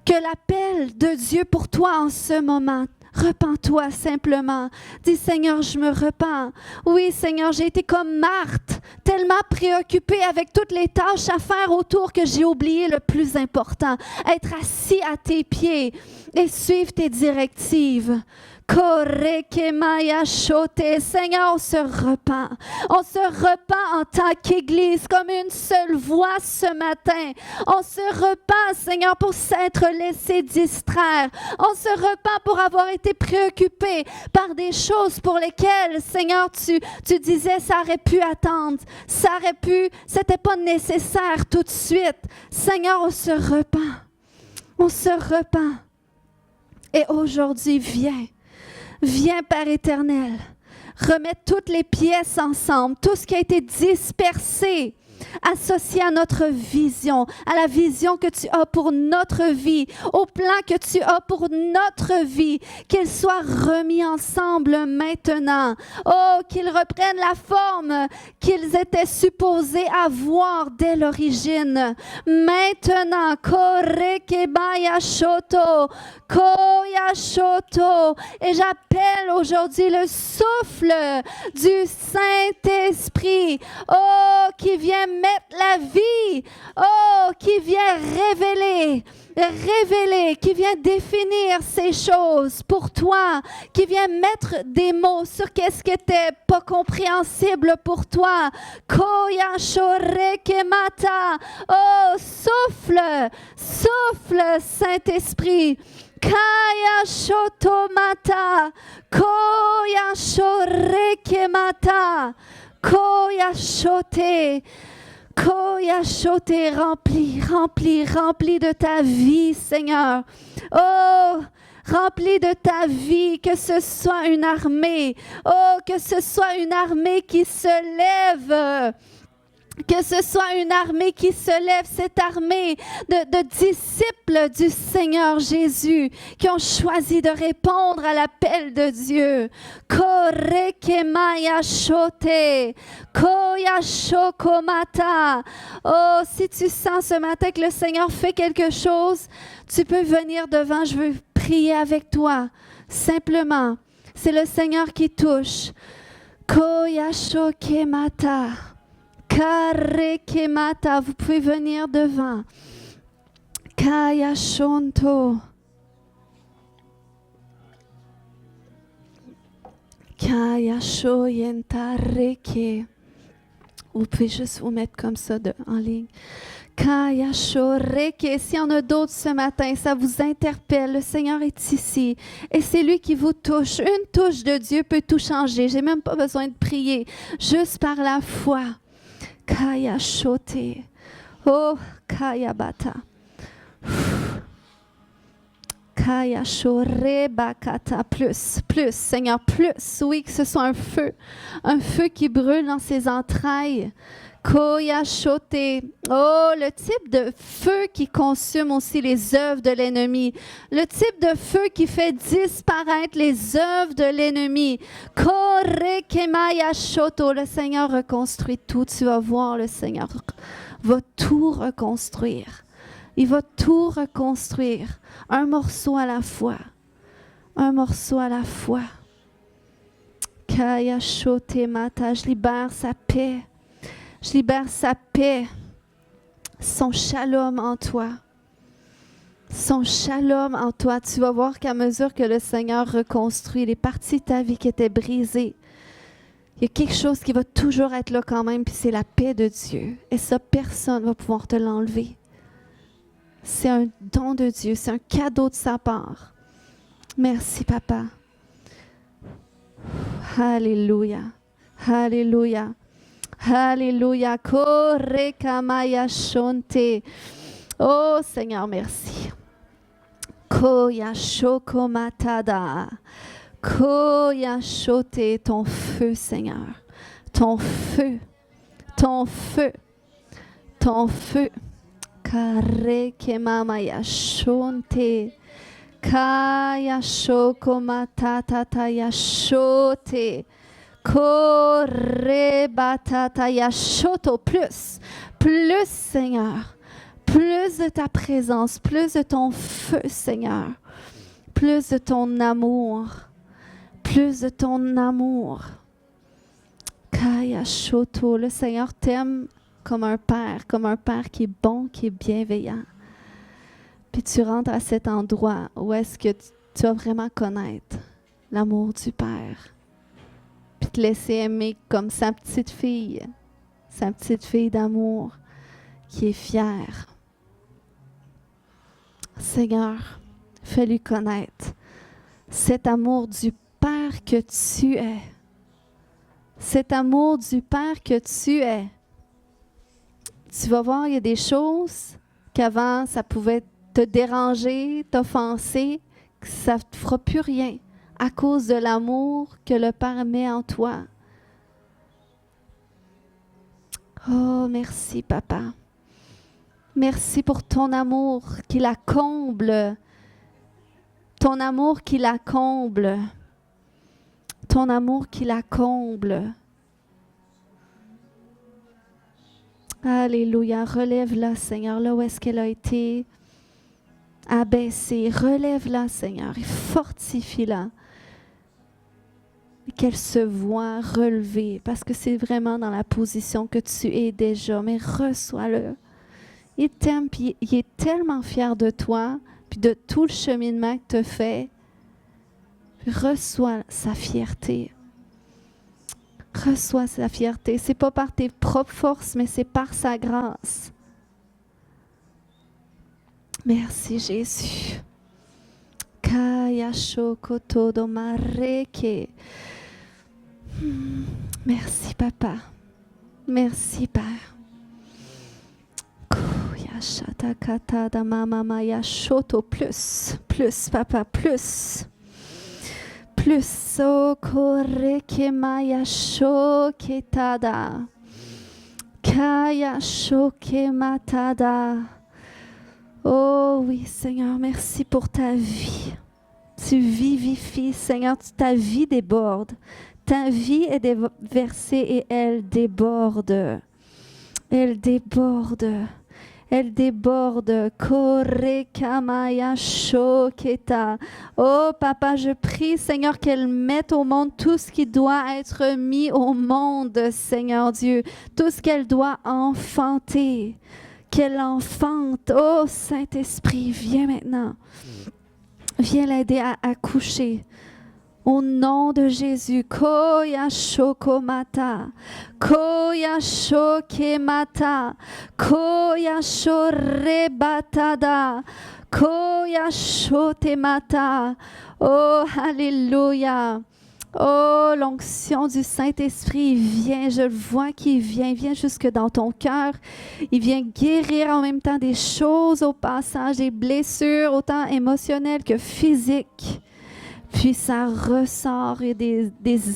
que l'appel de Dieu pour toi en ce moment. Repens-toi simplement. Dis, Seigneur, je me repens. Oui, Seigneur, j'ai été comme Marthe, tellement préoccupée avec toutes les tâches à faire autour que j'ai oublié le plus important, être assis à tes pieds et suivre tes directives. Seigneur, on se repent. On se repent en tant qu'Église comme une seule voix ce matin. On se repent, Seigneur, pour s'être laissé distraire. On se repent pour avoir été préoccupé par des choses pour lesquelles, Seigneur, tu disais ça aurait pu attendre. C'était pas nécessaire tout de suite. Seigneur, on se repent. On se repent. Et aujourd'hui, viens, Père éternel, remettre toutes les pièces ensemble, tout ce qui a été dispersé associé à notre vision, à la vision que tu as pour notre vie, au plan que tu as pour notre vie, qu'ils soient remis ensemble maintenant. Oh, qu'ils reprennent la forme qu'ils étaient supposés avoir dès l'origine. Maintenant, Korekebaya Shoto, Koya Shoto, et j'appelle aujourd'hui le souffle du Saint-Esprit, oh, qui vient mettre la vie, oh, qui vient révéler, qui vient définir ces choses pour toi, qui vient mettre des mots sur qu'est-ce qui n'était pas compréhensible pour toi. Koya Shorekemata, oh, souffle, souffle, Saint-Esprit. Kaya Shotomata, Koya Shorekemata, Koya Shote, Koya Shote, remplis de ta vie, Seigneur. Oh, remplis de ta vie, que ce soit une armée. Oh, que ce soit une armée qui se lève. Que ce soit une armée qui se lève, cette armée de disciples du Seigneur Jésus qui ont choisi de répondre à l'appel de Dieu. Korekemaya shote, koya shokomata. Oh, si tu sens ce matin que le Seigneur fait quelque chose, tu peux venir devant, je veux prier avec toi. Simplement, c'est le Seigneur qui touche. Koya shokemata. Karekemata, vous pouvez venir devant. Kaya Shonto. Kaya Shoyentareke. Vous pouvez juste vous mettre comme ça en ligne. Kaya Shoreke. S'il y en a d'autres ce matin, ça vous interpelle. Le Seigneur est ici et c'est lui qui vous touche. Une touche de Dieu peut tout changer. J'ai même pas besoin de prier. Juste par la foi. Kaya Shote. Oh, Kaya Bata. Kaya Shore Bakata. Plus, Seigneur, plus. Oui, que ce soit un feu qui brûle dans ses entrailles. Koya Shote. Oh, le type de feu qui consume aussi les œuvres de l'ennemi. Le type de feu qui fait disparaître les œuvres de l'ennemi. Korekemaya Shoto. Le Seigneur reconstruit tout. Tu vas voir, le Seigneur va tout reconstruire. Il va tout reconstruire. Un morceau à la fois. Un morceau à la fois. Kaya Shote Mata. Je libère sa paix. Je libère sa paix, son shalom en toi. Son shalom en toi. Tu vas voir qu'à mesure que le Seigneur reconstruit les parties de ta vie qui étaient brisées, il y a quelque chose qui va toujours être là quand même, puis c'est la paix de Dieu. Et ça, personne ne va pouvoir te l'enlever. C'est un don de Dieu, c'est un cadeau de sa part. Merci, Papa. Alléluia. Alléluia. Alléluia. Korekamaya shonte. Oh Seigneur, merci. Koya shokomatada. Koya shote. Ton feu, Seigneur. Ton feu. Ton feu. Ton feu. Karekemamaya shonte. Kaya shokomatata yashote. Korebatata shoto. Plus Seigneur, plus de ta présence, plus de ton feu Seigneur, plus de ton amour, plus de ton amour. Kaya shoto. Le Seigneur t'aime comme un père qui est bon, qui est bienveillant. Puis tu rentres à cet endroit où est-ce que tu vas vraiment connaître l'amour du Père. Puis te laisser aimer comme sa petite fille d'amour qui est fière. Seigneur, fais-lui connaître cet amour du Père que tu es. Cet amour du Père que tu es. Tu vas voir, il y a des choses qu'avant, ça pouvait te déranger, t'offenser, que ça ne te fera plus rien à cause de l'amour que le Père met en toi. Oh, merci, Papa. Merci pour ton amour qui la comble. Ton amour qui la comble. Ton amour qui la comble. Alléluia. Relève-la, Seigneur, là où est-ce qu'elle a été abaissée. Relève-la, Seigneur, et fortifie-la. Et qu'elle se voie relevée, parce que c'est vraiment dans la position que tu es déjà. Mais reçois-le. Il t'aime, puis il est tellement fier de toi, puis de tout le cheminement que tu as fait. Puis reçois sa fierté. Reçois sa fierté. C'est pas par tes propres forces, mais c'est par sa grâce. Merci Jésus. Kaya shokoto domareke. Merci Papa. Merci Père. Shatakata da mama maya shoto plus Papa plus o koreke maya shoketada kaya shoke matada. Oh oui Seigneur, merci pour ta vie. Tu vivifies Seigneur, ta vie déborde. Ta vie est déversée et elle déborde. Elle déborde. Elle déborde. Korekamaya shoketa. Oh Papa, je prie Seigneur qu'elle mette au monde tout ce qui doit être mis au monde, Seigneur Dieu. Tout ce qu'elle doit enfanter. Qu'elle enfante. Oh Saint-Esprit, viens maintenant. Viens l'aider à accoucher. Au nom de Jésus, Koya Shokomata, Koya Shokemata, Koya Shorebatada, Koya Shotemata. Oh, Alléluia. Oh, l'onction du Saint-Esprit vient, je le vois qu'il vient, il vient jusque dans ton cœur. Il vient guérir en même temps des choses au passage, des blessures, autant émotionnelles que physiques. Puis ça ressort et des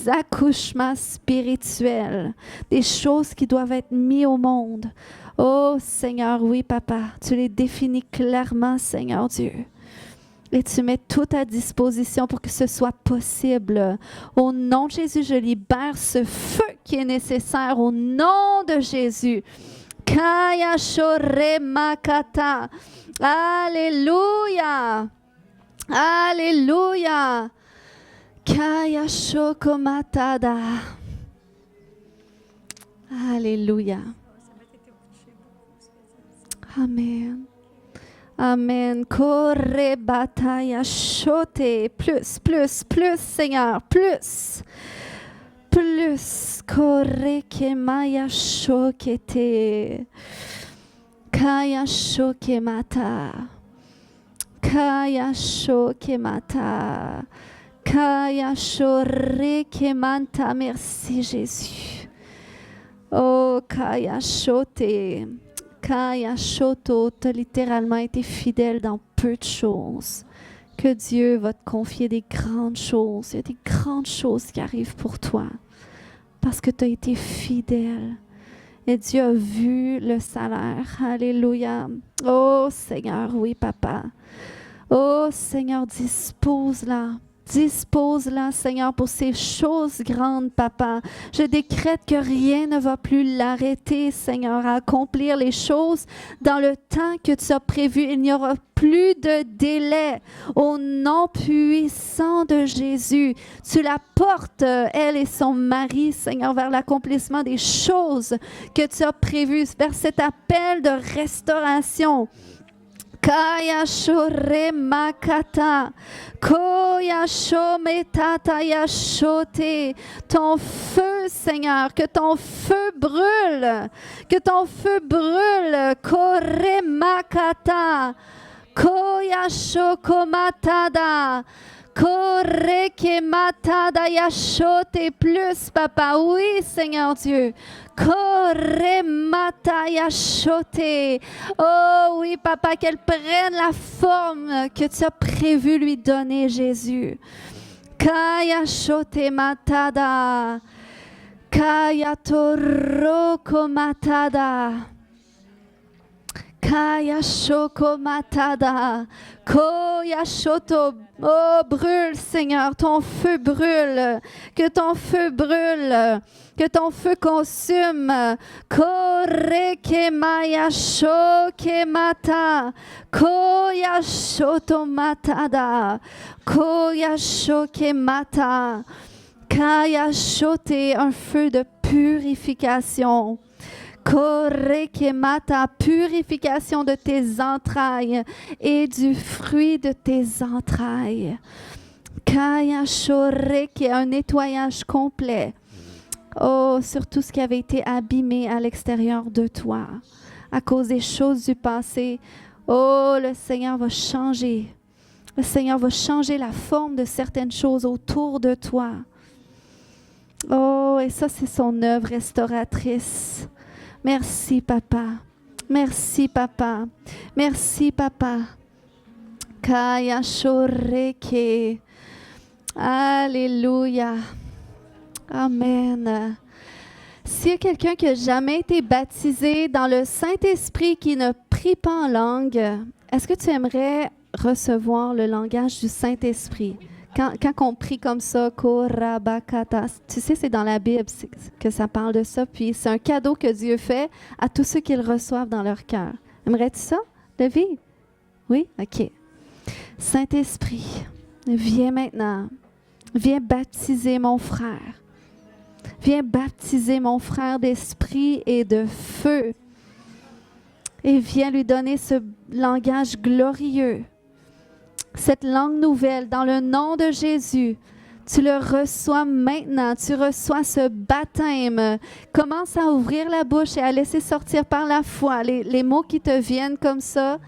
accouchements spirituels, des choses qui doivent être mises au monde. Oh Seigneur, oui Papa, tu les définis clairement, Seigneur Dieu. Et tu mets tout à disposition pour que ce soit possible. Au nom de Jésus, je libère ce feu qui est nécessaire. Au nom de Jésus. Kaya shore makata. Alléluia. Alléluia. Kaya shokomatada. Alléluia. Amen. Amen. Kore bataya shote. Plus, Seigneur. Plus. Kore kemaya shokete. Kaya shokemata. Kaya shokemata. Kaya shorekemanta. Merci Jésus. Oh, Kaya shote. Kaya shoto, tu as littéralement été fidèle dans peu de choses. Que Dieu va te confier des grandes choses. Il y a des grandes choses qui arrivent pour toi. Parce que tu as été fidèle. Et Dieu a vu le salaire. Alléluia. Oh Seigneur, oui Papa. Oh Seigneur, dispose-la. Dispose-la, Seigneur, pour ces choses grandes, Papa. Je décrète que rien ne va plus l'arrêter, Seigneur, à accomplir les choses dans le temps que tu as prévu. Il n'y aura plus de délai. Au nom puissant de Jésus, tu la portes, elle et son mari, Seigneur, vers l'accomplissement des choses que tu as prévues, vers cet appel de restauration. Kaya shore makata, koya shometata yashote. Ton feu, Seigneur, que ton feu brûle, kore makata, koya shokomatada. Koreke matada yashote plus, Papa. Oui, Seigneur Dieu. Kore mata yashote. Oh oui, Papa, qu'elle prenne la forme que tu as prévu lui donner, Jésus. Kaya shote matada. Kaya toroko matada. Kaya shoko matada. Koya shoto. Oh, brûle, Seigneur, ton feu brûle. Que ton feu brûle. Que ton feu consume. Koreke maya shoke mata. Koya shoto matada. Koya shoke mata. Kaya shote, un feu de purification. Koreke mata, purification de tes entrailles et du fruit de tes entrailles. Kaya shoreke, un nettoyage complet. Oh, sur tout ce qui avait été abîmé à l'extérieur de toi, à cause des choses du passé. Oh, le Seigneur va changer. Le Seigneur va changer la forme de certaines choses autour de toi. Oh, et ça, c'est son œuvre restauratrice. Merci, Papa. Merci, Papa. Merci, Papa. Kaya shoreke. Alléluia. Amen. S'il y a quelqu'un qui n'a jamais été baptisé dans le Saint-Esprit qui ne prie pas en langue, est-ce que tu aimerais recevoir le langage du Saint-Esprit? Quand on prie comme ça, Korabakata, tu sais, c'est dans la Bible que ça parle de ça. Puis c'est un cadeau que Dieu fait à tous ceux qui le reçoivent dans leur cœur. Aimerais-tu ça, David? Oui? OK. Saint-Esprit, viens maintenant. Viens baptiser mon frère. Viens baptiser mon frère d'esprit et de feu. Et viens lui donner ce langage glorieux. Cette langue nouvelle, dans le nom de Jésus, tu le reçois maintenant. Tu reçois ce baptême. Commence à ouvrir la bouche et à laisser sortir par la foi. Les mots qui te viennent comme ça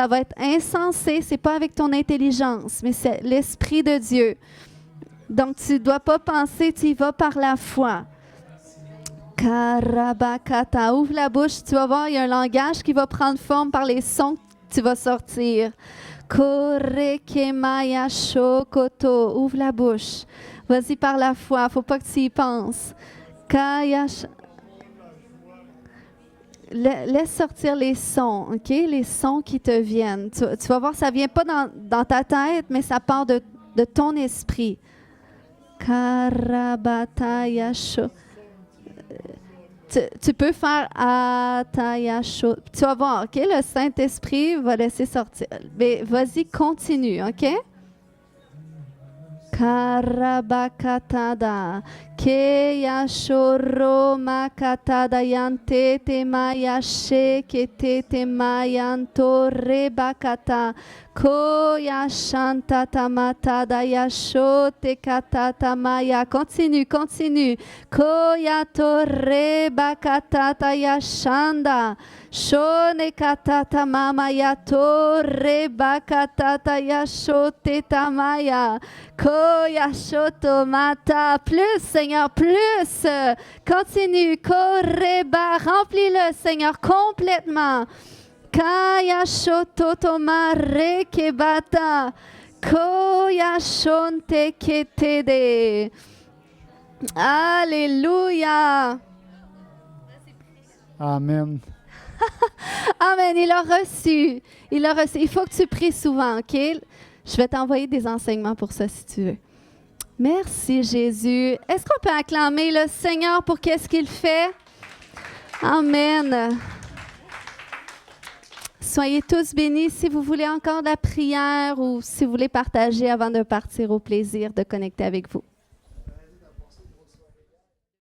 va être insensé. Ce n'est pas avec ton intelligence, mais c'est l'Esprit de Dieu. Donc, tu ne dois pas penser, tu y vas par la foi. Karabakata, ouvre la bouche, tu vas voir, il y a un langage qui va prendre forme par les sons que tu vas sortir. Korekemaya shokoto, ouvre la bouche. Vas-y par la foi, il ne faut pas que tu y penses. Kayash. Laisse sortir les sons, OK? Les sons qui te viennent. Tu vas voir, ça ne vient pas dans ta tête, mais ça part de ton esprit. Karabatayasho. Tu peux faire Atayasho. Tu vas voir, OK? Le Saint-Esprit va laisser sortir. Mais vas-y, continue, OK? Karabakatada. Keyashoro makatada yante te mayashe kete te mayanto rebakata. Koyashanta tamatada yasho te katata maya. Continue, continue. Koyato rebakata yashanda. Shone katata mama yato rebakata yasho te tamaya. Koyashoto mata. Plus, Seigneur, plus. Continue. Koreba. Remplis-le, Seigneur, complètement. Kaya shototoma rekebata. Koya shonte ketede. Alléluia. Amen. Amen. Il l'a reçu. Il l'a reçu. Il faut que tu pries souvent, OK? Je vais t'envoyer des enseignements pour ça si tu veux. Merci, Jésus. Est-ce qu'on peut acclamer le Seigneur pour qu'est-ce qu'il fait? Amen. Soyez tous bénis. Si vous voulez encore de la prière ou si vous voulez partager avant de partir, au plaisir de connecter avec vous.